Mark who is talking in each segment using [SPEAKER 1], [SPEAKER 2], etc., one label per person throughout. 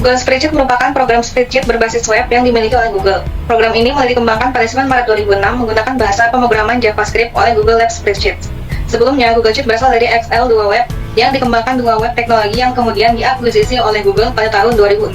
[SPEAKER 1] Google Spreadsheet merupakan program spreadsheet berbasis web yang dimiliki oleh Google. Program ini mulai dikembangkan pada 9 Maret 2006 menggunakan bahasa pemrograman JavaScript oleh Google Lab Spreadsheet. Sebelumnya, Google Sheet berasal dari Excel 2 Web yang dikembangkan 2 Web teknologi yang kemudian diakuisisi oleh Google pada tahun 2006.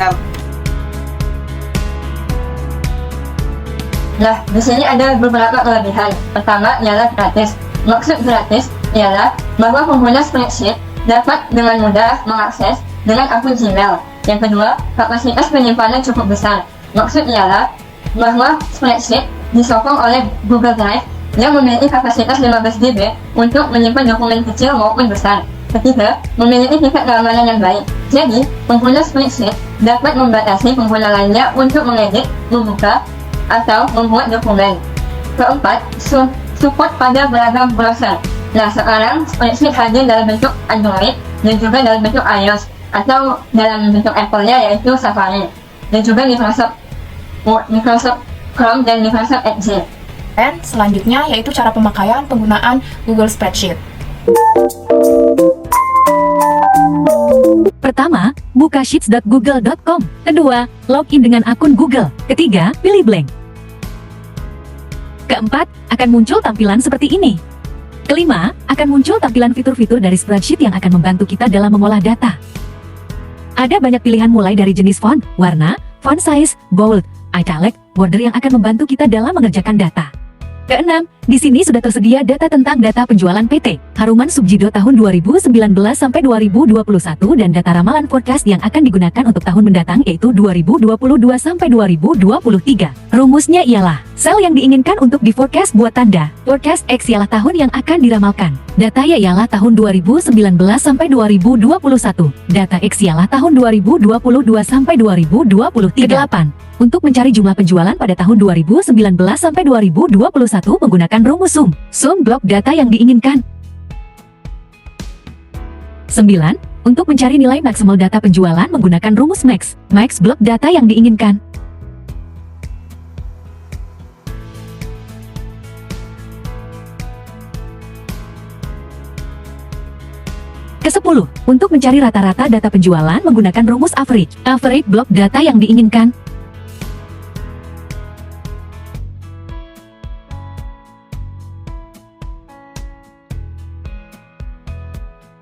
[SPEAKER 2] Nah, di sini ada beberapa kelebihan. Pertama ialah gratis. Maksud gratis ialah bahwa pengguna spreadsheet dapat dengan mudah mengakses dengan akun Gmail. Yang kedua, kapasitas penyimpanan cukup besar. Maksud ialah bahwa spreadsheet disokong oleh Google Drive yang memiliki kapasitas 15 GB untuk menyimpan dokumen kecil maupun besar. Ketiga, memiliki tingkat keamanan yang baik. Jadi, pengguna spreadsheet dapat membatasi pengguna lainnya untuk mengedit, membuka, atau membuat dokumen. Keempat, support pada beragam browser. Nah, sekarang spreadsheet hadir dalam bentuk Android dan juga dalam bentuk iOS atau dalam bentuk Apple-nya yaitu Safari, dan juga Microsoft Chrome dan Microsoft Edge.
[SPEAKER 3] Dan selanjutnya yaitu cara pemakaian penggunaan Google Spreadsheet.
[SPEAKER 4] Pertama, buka sheets.google.com. Kedua, login dengan akun Google. Ketiga, pilih blank. Keempat, akan muncul tampilan seperti ini. Kelima, akan muncul tampilan fitur-fitur dari spreadsheet yang akan membantu kita dalam mengolah data. Ada banyak pilihan mulai dari jenis font, warna, font size, bold, italic, border yang akan membantu kita dalam mengerjakan data. Keenam, di sini sudah tersedia data tentang data penjualan PT Haruman Subjido tahun 2019 sampai 2021 dan data ramalan forecast yang akan digunakan untuk tahun mendatang yaitu 2022 sampai 2023. Rumusnya ialah sel yang diinginkan untuk di forecast buat tanda forecast X ialah tahun yang akan diramalkan. Data Y ialah tahun 2019 sampai 2021. Data X ialah tahun 2022 sampai 2023. Kedelapan, untuk mencari jumlah penjualan pada tahun 2019 sampai 2021 menggunakan rumus sum. Sum blok data yang diinginkan. 9. Untuk mencari nilai maksimal data penjualan menggunakan rumus max. Max blok data yang diinginkan. Ke-10. Untuk mencari rata-rata data penjualan menggunakan rumus average. Average blok data yang diinginkan.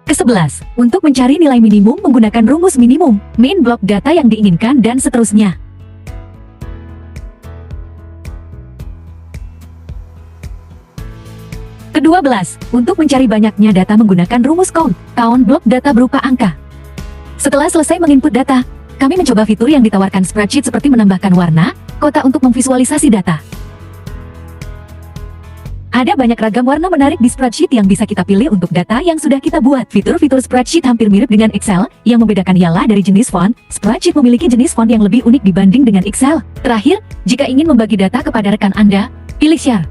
[SPEAKER 4] Ke-11. Untuk mencari nilai minimum menggunakan rumus minimum, min blok data yang diinginkan dan seterusnya. Ke-12. Untuk mencari banyaknya data menggunakan rumus count, count blok data berupa angka. Setelah selesai menginput data, kami mencoba fitur yang ditawarkan spreadsheet seperti menambahkan warna, kotak untuk memvisualisasi data. Ada banyak ragam warna menarik di spreadsheet yang bisa kita pilih untuk data yang sudah kita buat. Fitur-fitur spreadsheet hampir mirip dengan Excel, yang membedakan ialah dari jenis font. Spreadsheet memiliki jenis font yang lebih unik dibanding dengan Excel. Terakhir, jika ingin membagi data kepada rekan Anda, pilih share.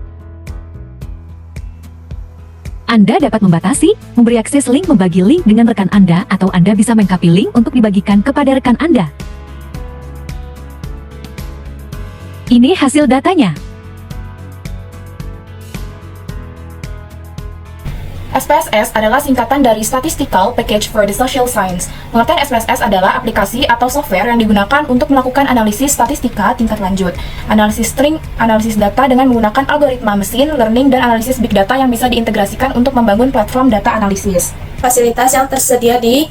[SPEAKER 4] Anda dapat membatasi, memberi akses link membagi link dengan rekan Anda, atau Anda bisa mengcopy link untuk dibagikan kepada rekan Anda. Ini hasil datanya.
[SPEAKER 3] SPSS adalah singkatan dari Statistical Package for the Social Science. Pengertian SPSS adalah aplikasi atau software yang digunakan untuk melakukan analisis statistika tingkat lanjut, analisis string, analisis data dengan menggunakan algoritma mesin learning, dan analisis big data yang bisa diintegrasikan untuk membangun platform data analisis.
[SPEAKER 5] Fasilitas yang tersedia di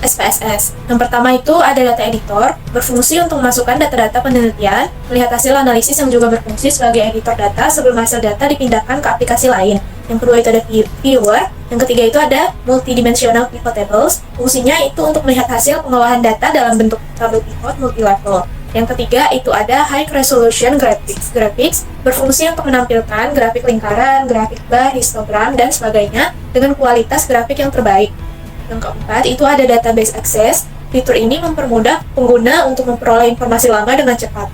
[SPEAKER 5] SPSS. Yang pertama itu ada data editor, berfungsi untuk memasukkan data-data penelitian, melihat hasil analisis yang juga berfungsi sebagai editor data sebelum hasil data dipindahkan ke aplikasi lain. Yang kedua itu ada viewer, yang ketiga itu ada multidimensional pivot tables, fungsinya itu untuk melihat hasil pengolahan data dalam bentuk tabel pivot multilevel. Yang ketiga itu ada high resolution graphics. Graphics berfungsi untuk menampilkan grafik lingkaran, grafik bar, histogram, dan sebagainya dengan kualitas grafik yang terbaik. Yang keempat itu ada database access. Fitur ini mempermudah pengguna untuk memperoleh informasi lama dengan cepat.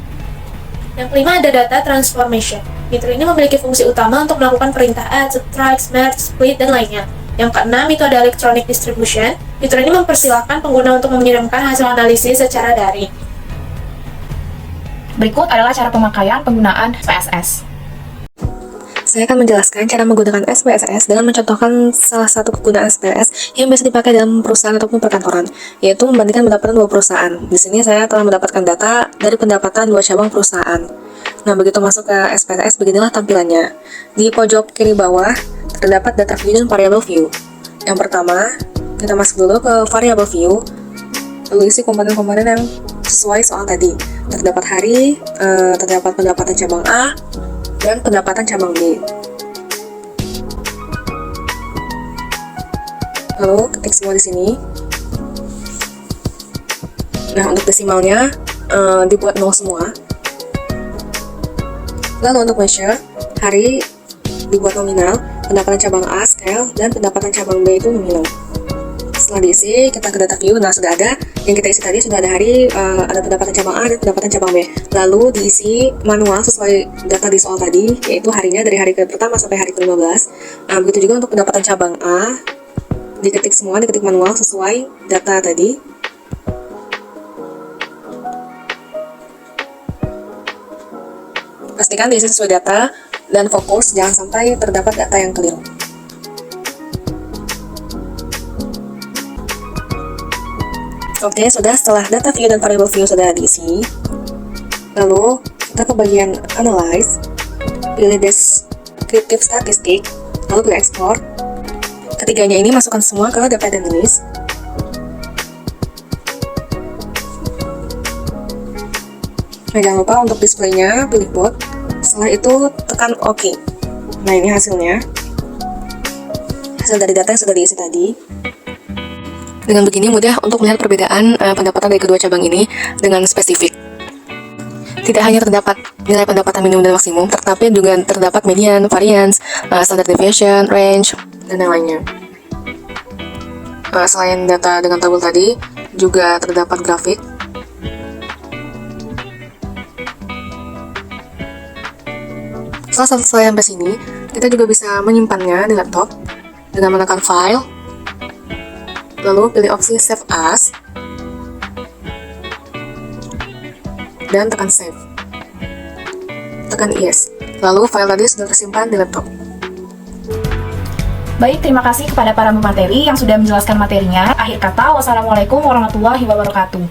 [SPEAKER 5] Yang kelima ada data transformation. Fitur ini memiliki fungsi utama untuk melakukan perintah add, subtract, merge, split, dan lainnya. Yang keenam itu ada electronic distribution. Fitur ini mempersilahkan pengguna untuk mengirimkan hasil analisis secara daring.
[SPEAKER 3] Berikut adalah cara pemakaian penggunaan SPSS.
[SPEAKER 6] Saya akan menjelaskan cara menggunakan SPSS dengan mencontohkan salah satu kegunaan SPSS yang biasa dipakai dalam perusahaan ataupun perkantoran, yaitu membandingkan pendapatan dua perusahaan. Di sini saya telah mendapatkan data dari pendapatan dua cabang perusahaan. Nah, begitu masuk ke SPSS, beginilah tampilannya. Di pojok kiri bawah, terdapat data view dan variable view. Yang pertama, kita masuk dulu ke variable view, lalu isi komponen-komponen yang sesuai soal tadi. Terdapat hari, terdapat pendapatan cabang A, dan pendapatan cabang B. Lalu ketik semua di sini. Nah, untuk desimalnya dibuat 0 semua. Lalu untuk measure, hari dibuat nominal, pendapatan cabang A scale, dan pendapatan cabang B itu nominal. Setelah diisi, kita ke data view. Nah, sudah ada yang kita isi tadi, sudah ada hari, ada pendapatan cabang A dan pendapatan cabang B. Lalu diisi manual sesuai data di soal tadi, yaitu harinya dari hari ke-pertama sampai hari ke-15. Nah, begitu juga untuk pendapatan cabang A, diketik semua, diketik manual sesuai data tadi. Pastikan diisi sesuai data dan fokus, jangan sampai terdapat data yang keliru. Oke, sudah. Setelah data view dan variable view sudah diisi, lalu kita ke bagian analyze, pilih descriptive statistic, lalu pilih export. Ketiganya ini masukkan semua ke dependent list. Nah, jangan lupa untuk displaynya pilih bold. Setelah itu tekan OK. Nah, ini hasilnya, hasil dari data yang sudah diisi tadi. Dengan begini mudah untuk melihat perbedaan pendapatan dari kedua cabang ini dengan spesifik. Tidak hanya terdapat nilai pendapatan minimum dan maksimum, tetapi juga terdapat median, variance, standard deviation, range, dan yang lainnya. Selain data dengan tabel tadi, juga terdapat grafik. Setelah selesai sampai sini, kita juga bisa menyimpannya di laptop dengan menekan File, lalu pilih opsi Save As, dan tekan Save. Tekan Yes. Lalu file tadi sudah tersimpan di laptop.
[SPEAKER 3] Baik, terima kasih kepada para pemateri yang sudah menjelaskan materinya. Akhir kata, wassalamualaikum warahmatullahi wabarakatuh.